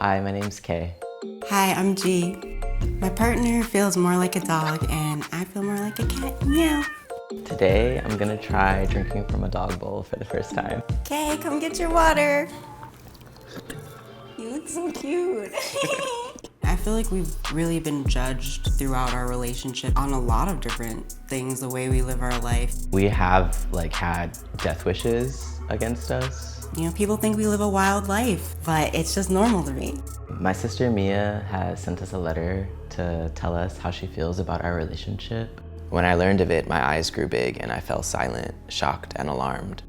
Hi, my name's Kay. Hi, I'm G. My partner feels more like a dog and I feel more like a cat. Meow. Today, I'm gonna try drinking from a dog bowl for the first time. Kay, come get your water. You look so cute. I feel like we've really been judged throughout our relationship on a lot of different things, the way we live our life. We have had death wishes against us. You know, people think we live a wild life, but it's just normal to me. My sister Mia has sent us a letter to tell us how she feels about our relationship. When I learned of it, my eyes grew big and I fell silent, shocked and alarmed.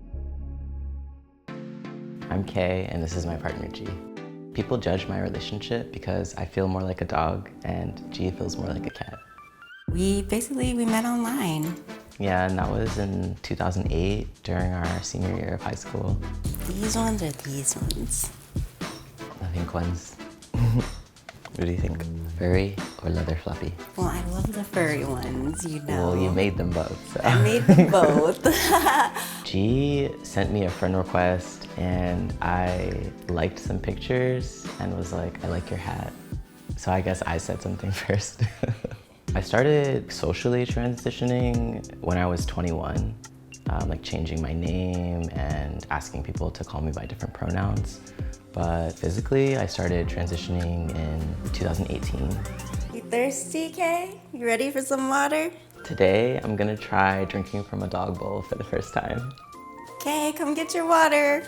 I'm Kay and this is my partner G. People judge my relationship because I feel more like a dog and G feels more like a cat. We met online. Yeah, and that was in 2008 during our senior year of high school. These ones or these ones? The pink ones. What do you think? Furry or leather fluffy? Well, I love the furry ones, you know. Well, you made them both, so. I made them both. G sent me a friend request and I liked some pictures and was like, I like your hat. So I guess I said something first. I started socially transitioning when I was 21, changing my name and asking people to call me by different pronouns. But physically, I started transitioning in 2018. You thirsty, Kay? You ready for some water? Today, I'm gonna try drinking from a dog bowl for the first time. Kay, come get your water.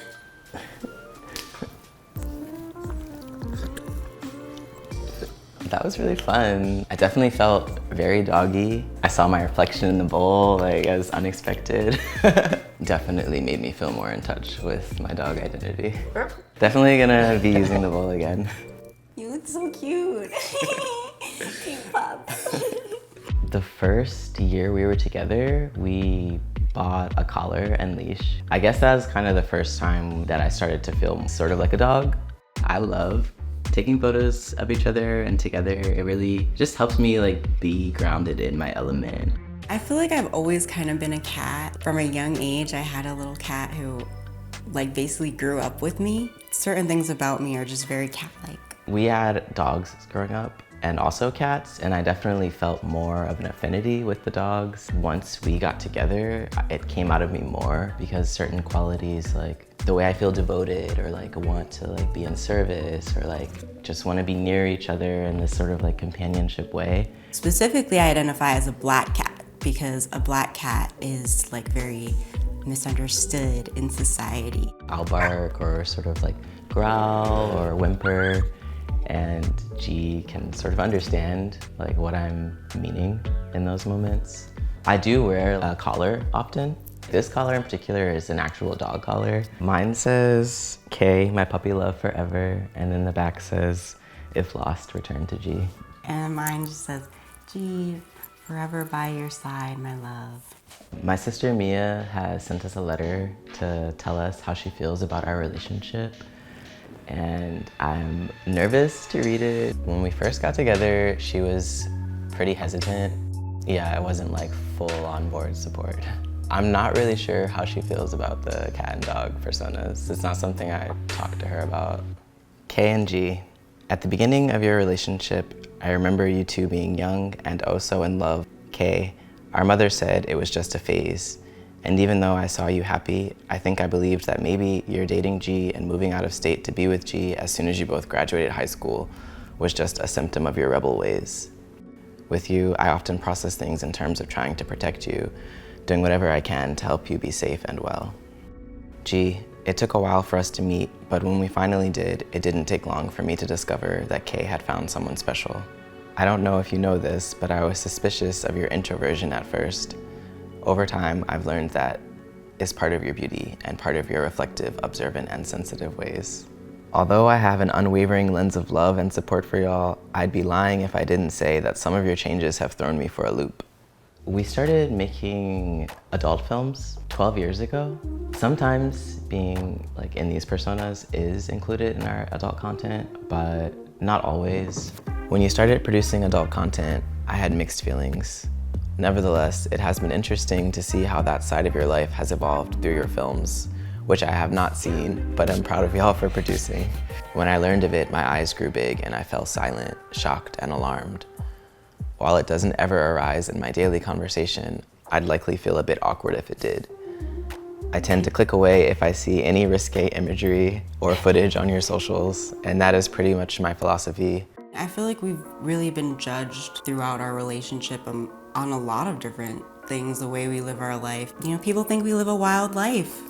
That was really fun. I definitely felt very doggy. I saw my reflection in the bowl, it was unexpected. Definitely made me feel more in touch with my dog identity. Definitely gonna be using the bowl again. You look so cute. Cute pup. The first year we were together, we bought a collar and leash. I guess that was kind of the first time that I started to feel sort of like a dog. I love taking photos of each other and together. It really just helps me be grounded in my element. I feel like I've always kind of been a cat. From a young age, I had a little cat who basically grew up with me. Certain things about me are just very cat-like. We had dogs growing up and also cats, and I definitely felt more of an affinity with the dogs. Once we got together, it came out of me more because certain qualities the way I feel devoted or want to be in service or just want to be near each other in this sort of companionship way. Specifically, I identify as a black cat because a black cat is very misunderstood in society. I'll bark or sort of growl or whimper, and G can sort of understand what I'm meaning in those moments. I do wear a collar often. This collar in particular is an actual dog collar. Mine says, K, my puppy love forever, and then the back says, if lost, return to G. And mine just says, G, forever by your side, my love. My sister Mia has sent us a letter to tell us how she feels about our relationship. And I'm nervous to read it. When we first got together, she was pretty hesitant. Yeah, I wasn't full on board support. I'm not really sure how she feels about the cat and dog personas. It's not something I talked to her about. K and G, at the beginning of your relationship, I remember you two being young and oh so in love. K, our mother said it was just a phase. And even though I saw you happy, I think I believed that maybe you're dating G and moving out of state to be with G as soon as you both graduated high school was just a symptom of your rebel ways. With you, I often process things in terms of trying to protect you, doing whatever I can to help you be safe and well. G, it took a while for us to meet, but when we finally did, it didn't take long for me to discover that Kay had found someone special. I don't know if you know this, but I was suspicious of your introversion at first. Over time, I've learned that is part of your beauty and part of your reflective, observant, and sensitive ways. Although I have an unwavering lens of love and support for y'all, I'd be lying if I didn't say that some of your changes have thrown me for a loop. We started making adult films 12 years ago. Sometimes being in these personas is included in our adult content, but not always. When you started producing adult content, I had mixed feelings. Nevertheless, it has been interesting to see how that side of your life has evolved through your films, which I have not seen, but I'm proud of y'all for producing. When I learned of it, my eyes grew big and I fell silent, shocked and alarmed. While it doesn't ever arise in my daily conversation, I'd likely feel a bit awkward if it did. I tend to click away if I see any risque imagery or footage on your socials, and that is pretty much my philosophy. I feel like we've really been judged throughout our relationship on a lot of different things, the way we live our life. You know, people think we live a wild life,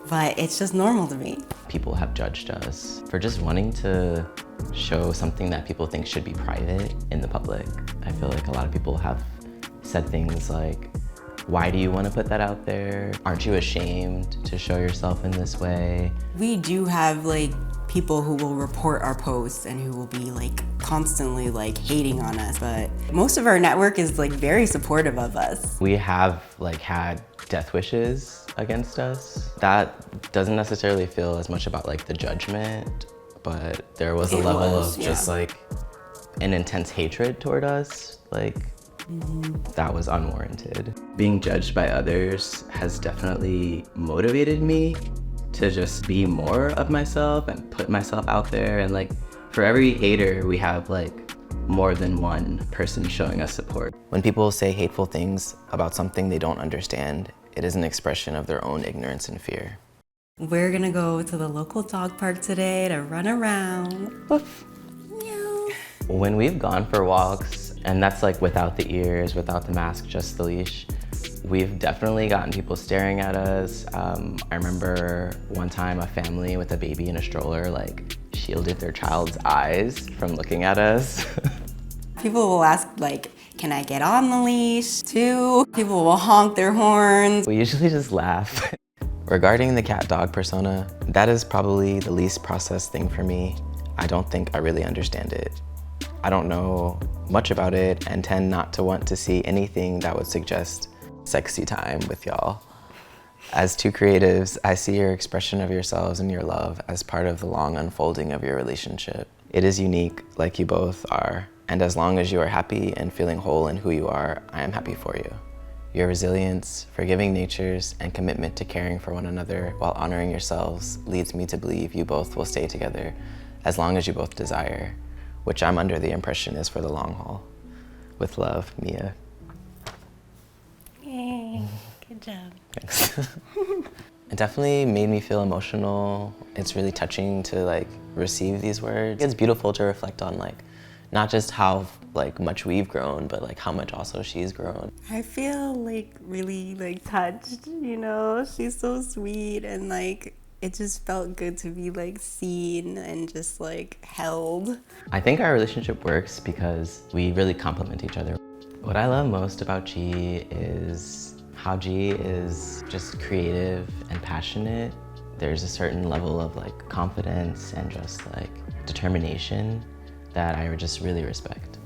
but it's just normal to me. People have judged us for just wanting to show something that people think should be private in the public. I feel like a lot of people have said things like, why do you want to put that out there? Aren't you ashamed to show yourself in this way? We do have like people who will report our posts and who will be like constantly like hating on us, but most of our network is like very supportive of us. We have like had death wishes against us. That doesn't necessarily feel as much about like the judgment, but there was a level of just like an intense hatred toward us. Like that was unwarranted. Being judged by others has definitely motivated me to just be more of myself and put myself out there. And like for every hater, we have like more than one person showing us support. When people say hateful things about something they don't understand, it is an expression of their own ignorance and fear. We're gonna go to the local dog park today to run around. Woof. Meow. When we've gone for walks, and that's like without the ears, without the mask, just the leash, we've definitely gotten people staring at us. I remember one time a family with a baby in a stroller like shielded their child's eyes from looking at us. People will ask like, can I get on the leash too? People will honk their horns. We usually just laugh. Regarding the cat-dog persona, that is probably the least processed thing for me. I don't think I really understand it. I don't know much about it and tend not to want to see anything that would suggest sexy time with y'all. As two creatives, I see your expression of yourselves and your love as part of the long unfolding of your relationship. It is unique, like you both are, and as long as you are happy and feeling whole in who you are, I am happy for you. Your resilience, forgiving natures, and commitment to caring for one another while honoring yourselves leads me to believe you both will stay together as long as you both desire, which I'm under the impression is for the long haul. With love, Mia. Yay, good job. Thanks. It definitely made me feel emotional. It's really touching to like receive these words. It's beautiful to reflect on like, not just how like much we've grown, but like how much also she's grown. I feel like really like touched, you know? She's so sweet and like, it just felt good to be like seen and just like held. I think our relationship works because we really complement each other. What I love most about G is how G is just creative and passionate. There's a certain level of like confidence and just like determination that I just really respect.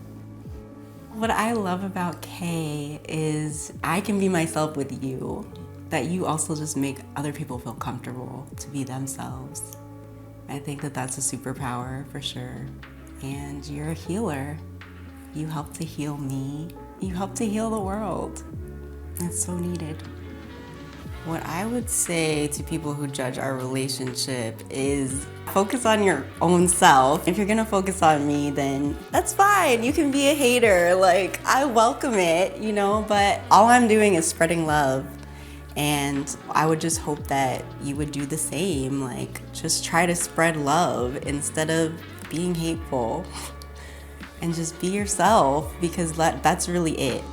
What I love about Kay is I can be myself with you, that you also just make other people feel comfortable to be themselves. I think that that's a superpower for sure. And you're a healer. You help to heal me. You help to heal the world. It's so needed. What I would say to people who judge our relationship is focus on your own self. If you're gonna focus on me, then that's fine. You can be a hater. Like, I welcome it, you know, but all I'm doing is spreading love. And I would just hope that you would do the same. Like, just try to spread love instead of being hateful. And just be yourself, because that's really it.